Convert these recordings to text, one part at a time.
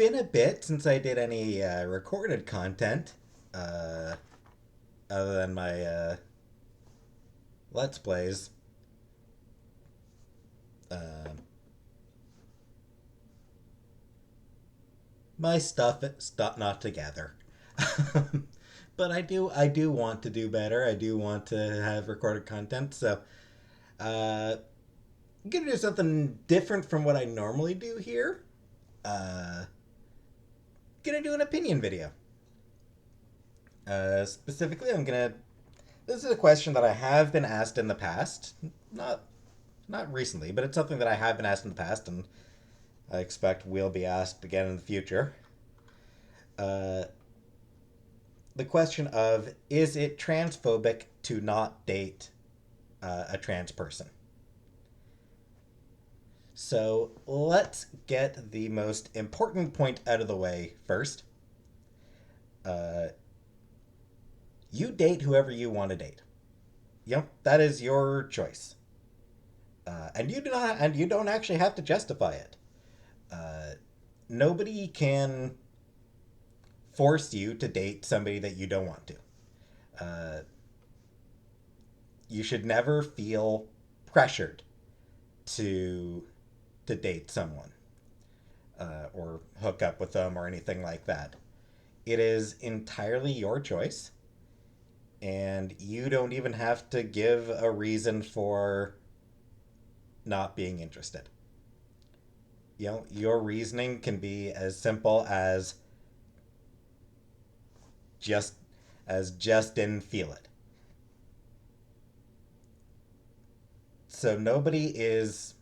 been a bit since I did any recorded content, uh, other than my Let's Plays. Uh, my stuff not together. But I do want to do better. I do want to have recorded content. So, I'm gonna do something different from what I normally do here. Uh, gonna do an opinion video. Specifically, I'm gonna. This is a question that I have been asked in the past. Not not recently, but it's something that I have been asked in the past, and I expect will be asked again in the future. Uh, the question of, is it transphobic to not date a trans person? So let's get the most important point out of the way first. Uh, you date whoever you want to date. Yep, that is your choice, and you don't actually have to justify it. Uh, Nobody can force you to date somebody that you don't want to. Uh, you should never feel pressured to date someone or hook up with them or anything like that. It is entirely your choice, and you don't even have to give a reason for not being interested. Your reasoning can be as simple just just didn't feel it. So nobody is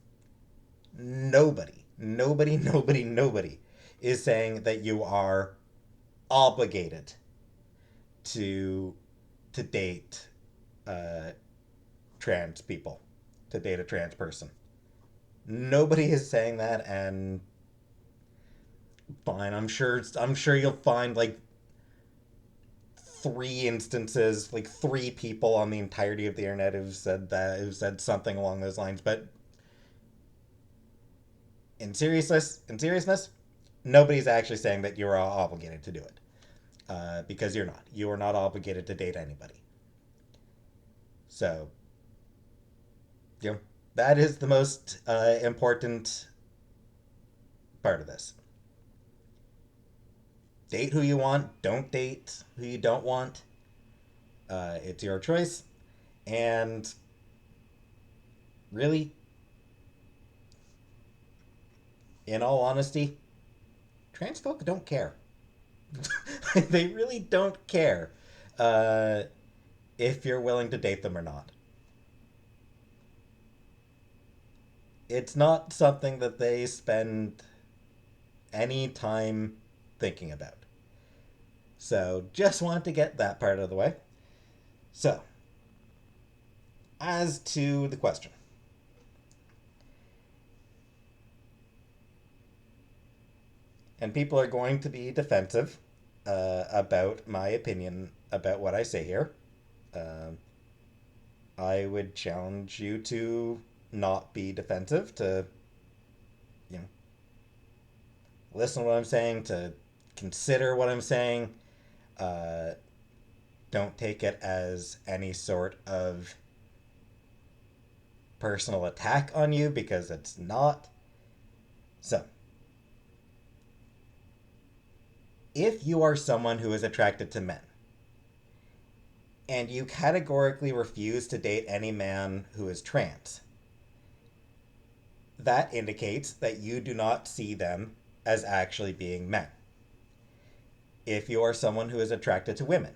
saying that you are obligated to date uh, trans people, to date a trans person. Nobody is saying that, and fine. I'm sure you'll find like three instances, like three people on the entirety of the internet who've said something along those lines. But in seriousness, nobody's actually saying that you're obligated to do it, because you're not. You are not obligated to date anybody. So, you know, that is the most important part of this. Date who you want. Don't date who you don't want. It's your choice. And really, in all honesty, trans folk don't care. They really don't care uh, if you're willing to date them or not. It's not something that they spend any time thinking about. So just want to get that part of the way. So, as to the question, and people are going to be defensive about my opinion about what I say here. Um, I would challenge you to not be defensive, to you know listen to what I'm saying, to consider what I'm saying. Uh, don't take it as any sort of personal attack on you, because it's not. So, if you are someone who is attracted to men and you categorically refuse to date any man who is trans, that indicates that you do not see them as actually being men. If you are someone who is attracted to women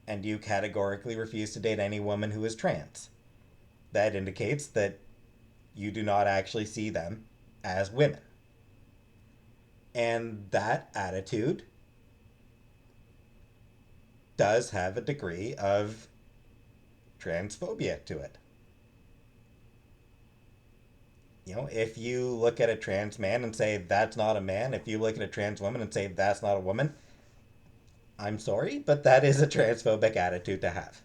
and you categorically refuse to date any woman who is trans, that indicates that you do not actually see them as women. And that attitude does have a degree of transphobia to it. If you look at a trans man and say that's not a man, if you look at a trans woman and say that's not a woman, I'm sorry, but that is a transphobic attitude to have.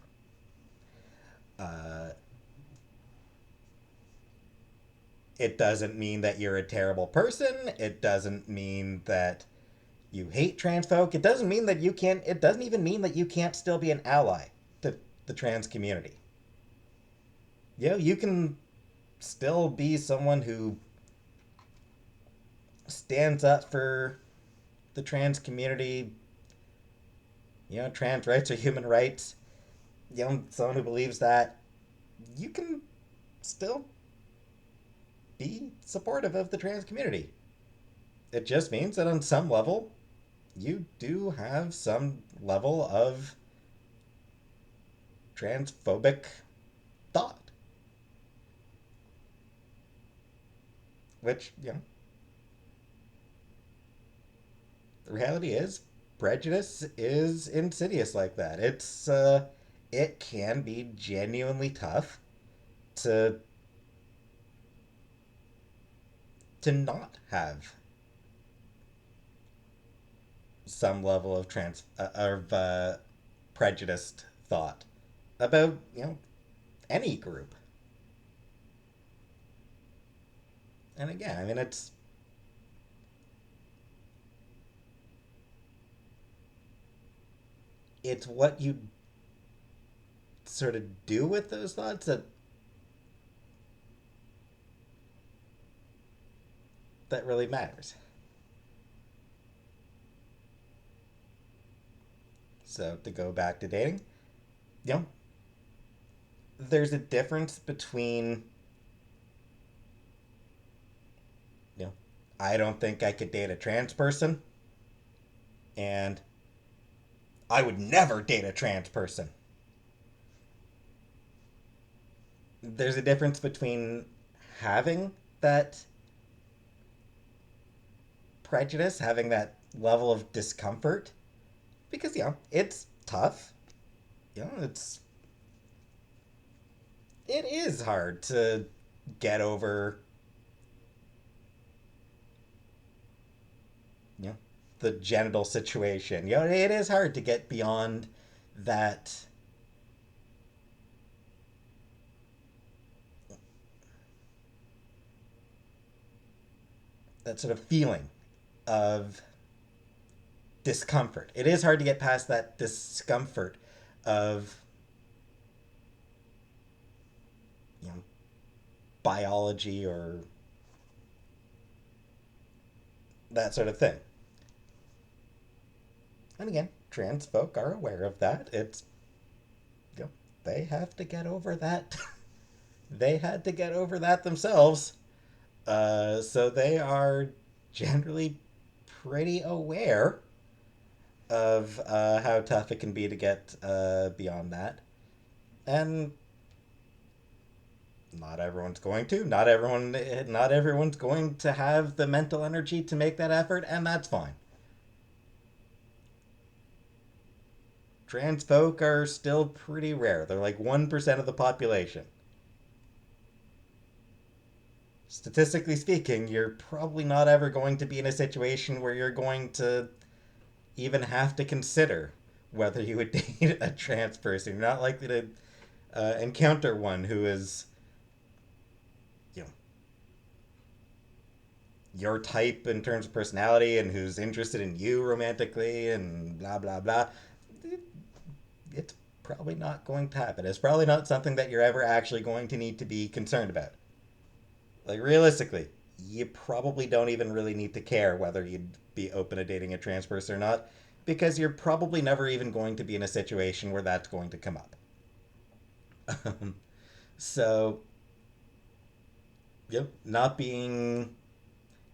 Uh, it doesn't mean that you're a terrible person. It doesn't mean that You hate trans folk. It doesn't mean that you can't. It doesn't even mean that you can't still be an ally to the trans community. You can still be someone who stands up for the trans community. Trans rights are human rights. Someone who believes that you can still be supportive of the trans community. It just means that on some level, you do have some level of transphobic thought, which, the reality is prejudice is insidious like that. It can be genuinely tough to not have some level of prejudiced thought about any group. And again, I mean, it's what you sort of do with those thoughts that really matters. So to go back to dating, you know, there's a difference between, you know, I don't think I could date a trans person and I would never date a trans person. There's a difference between having that prejudice, having that level of discomfort, because it's tough. It's it is hard to get over you know the genital situation. It is hard to get beyond that sort of feeling of discomfort. It is hard to get past that discomfort of you know biology or that sort of thing. And again, trans folk are aware of that. It's you know, they have to get over that. They had to get over that themselves. So they are generally pretty aware of how tough it can be to get beyond that. And not everyone's going to. Not everyone's going to have the mental energy to make that effort, and that's fine. Trans folk are still pretty rare. They're like 1% of the population. Statistically speaking, you're probably not ever going to be in a situation where you're going to even have to consider whether you would date a trans person. You're not likely to encounter one who is, you know, your type in terms of personality and who's interested in you romantically and blah blah blah. It's probably not going to happen. It's probably not something that you're ever actually going to need to be concerned about. Like realistically, you probably don't even really need to care whether you'd be open to dating a trans person or not, because you're probably never even going to be in a situation where that's going to come up. So, yep, not being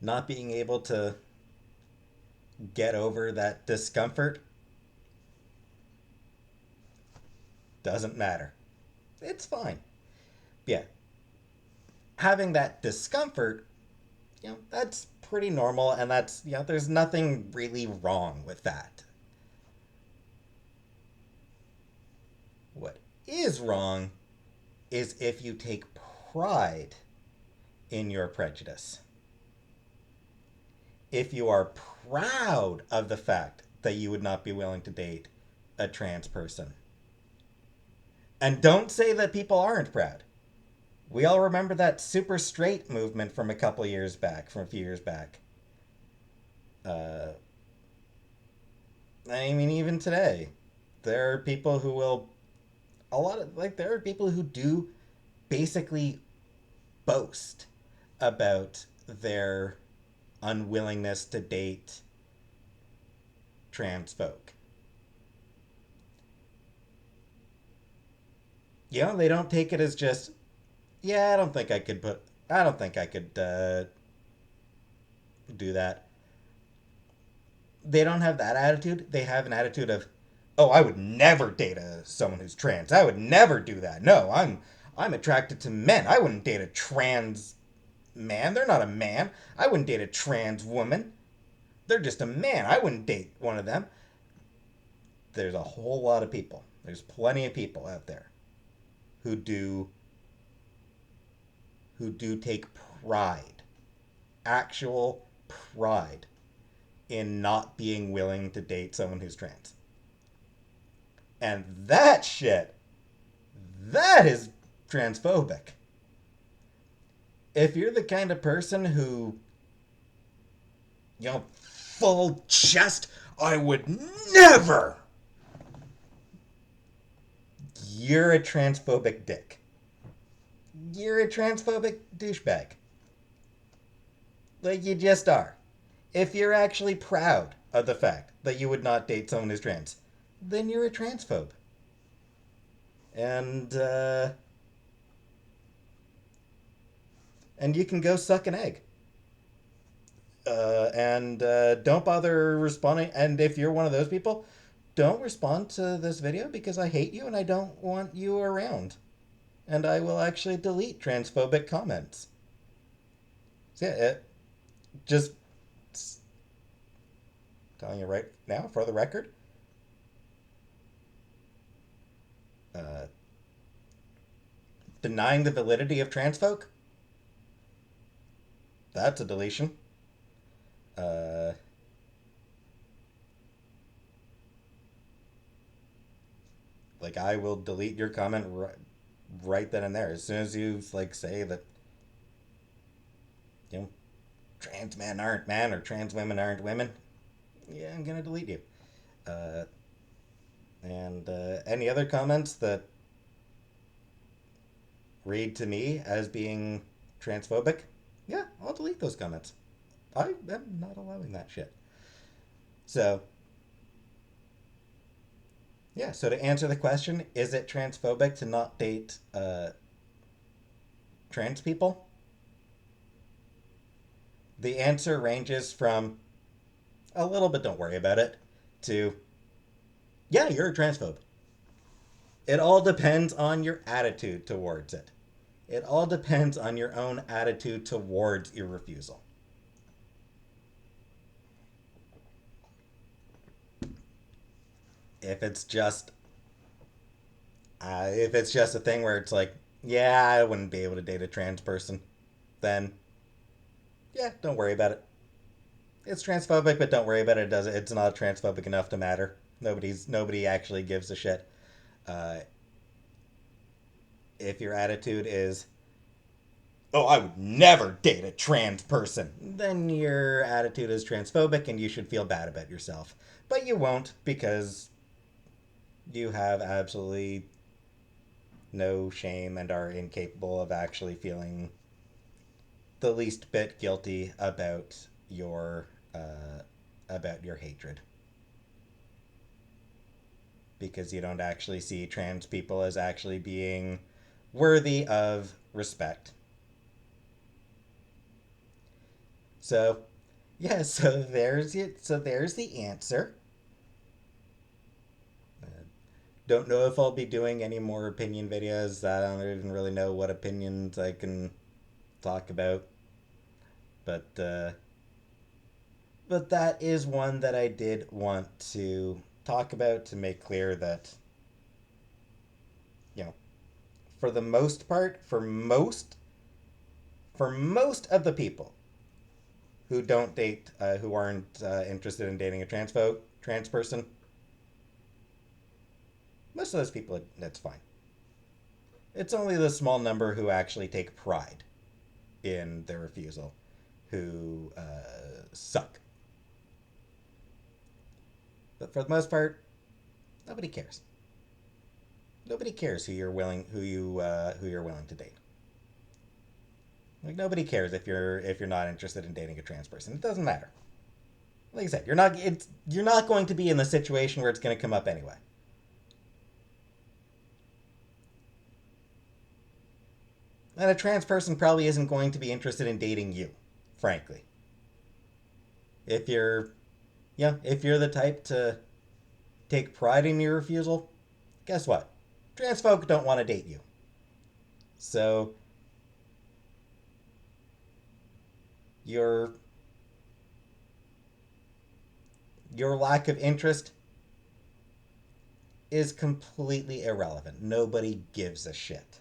able to get over that discomfort doesn't matter. It's fine. Yeah, having that discomfort, that's pretty normal, and that's there's nothing really wrong with that. What is wrong is if you take pride in your prejudice. If you are proud of the fact that you would not be willing to date a trans person. And don't say that people aren't proud. We all remember that super straight movement from a few years back. I mean, even today, there are people who will, there are people who do basically boast about their unwillingness to date trans folk. You know, they don't take it as just, yeah, I don't think I could do that. They don't have that attitude. They have an attitude of, oh, I would never date someone who's trans. I would never do that. No, I'm attracted to men. I wouldn't date a trans man. They're not a man. I wouldn't date a trans woman. They're just a man. I wouldn't date one of them. There's a whole lot of people. There's plenty of people out there who do take pride, actual pride in not being willing to date someone who's trans. And that shit, that is transphobic. If you're the kind of person who, full chest, I would never, you're a transphobic dick. You're a transphobic douchebag. Like, you just are. If you're actually proud of the fact that you would not date someone who's trans, then you're a transphobe. And, and you can go suck an egg. And don't bother responding. And if you're one of those people, don't respond to this video because I hate you and I don't want you around. And I will actually delete transphobic comments. So yeah, just telling you right now for the record. Uh, Denying the validity of trans folk, that's a deletion. Uh, I will delete your comment right then and there as soon as you say that you know trans men aren't men or trans women aren't women. Yeah, I'm gonna delete you. Uh, and any other comments that read to me as being transphobic, yeah, I'll delete those comments. I am not allowing that shit. So, yeah, so to answer the question, is it transphobic to not date trans people? The answer ranges from a little bit, don't worry about it, to, yeah, you're a transphobe. It all depends on your attitude towards it. It all depends on your own attitude towards your refusal. If it's just if it's just a thing where it's like, yeah, I wouldn't be able to date a trans person, then yeah, don't worry about it. It's transphobic, but don't worry about it. It's not transphobic enough to matter. Nobody actually gives a shit. Uh, if your attitude is, oh, I would never date a trans person, then your attitude is transphobic and you should feel bad about yourself. But you won't because you have absolutely no shame and are incapable of actually feeling the least bit guilty about your hatred because you don't actually see trans people as actually being worthy of respect. So, yeah, so there's it. So there's the answer. Don't know if I'll be doing any more opinion videos. I don't even really know what opinions I can talk about, but but that is one that I did want to talk about to make clear that you know for the most part, for most of the people who don't date, who aren't interested in dating a trans person, most of those people, that's fine. It's only the small number who actually take pride in their refusal who suck. But for the most part, nobody cares. Nobody cares who you're willing to date. Like nobody cares if you're not interested in dating a trans person. It doesn't matter. Like I said, you're not going to be in the situation where it's going to come up anyway. And a trans person probably isn't going to be interested in dating you, frankly. If you're, if you're the type to take pride in your refusal, guess what? Trans folk don't want to date you. So your your lack of interest is completely irrelevant. Nobody gives a shit.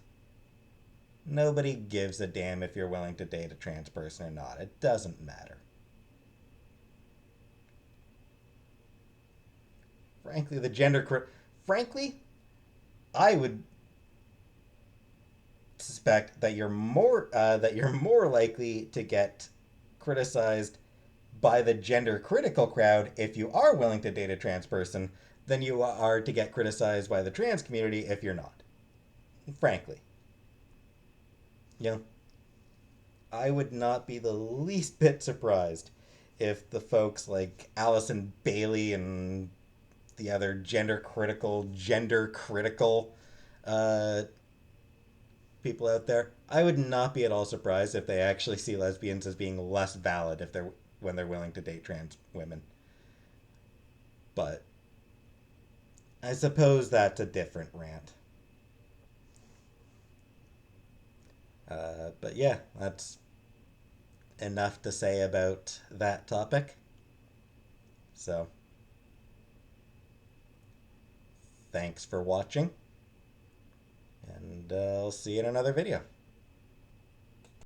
Nobody gives a damn if you're willing to date a trans person or not. It doesn't matter. Frankly, the frankly, I would suspect that you're more likely to get criticized by the gender critical crowd if you are willing to date a trans person than you are to get criticized by the trans community if you're not. Frankly, you know, I would not be the least bit surprised if the folks like Allison Bailey and the other gender critical uh, people out there, I would not be at all surprised if they actually see lesbians as being less valid if they're when they're willing to date trans women. But I suppose that's a different rant. But yeah, that's enough to say about that topic. So thanks for watching, and I'll see you in another video.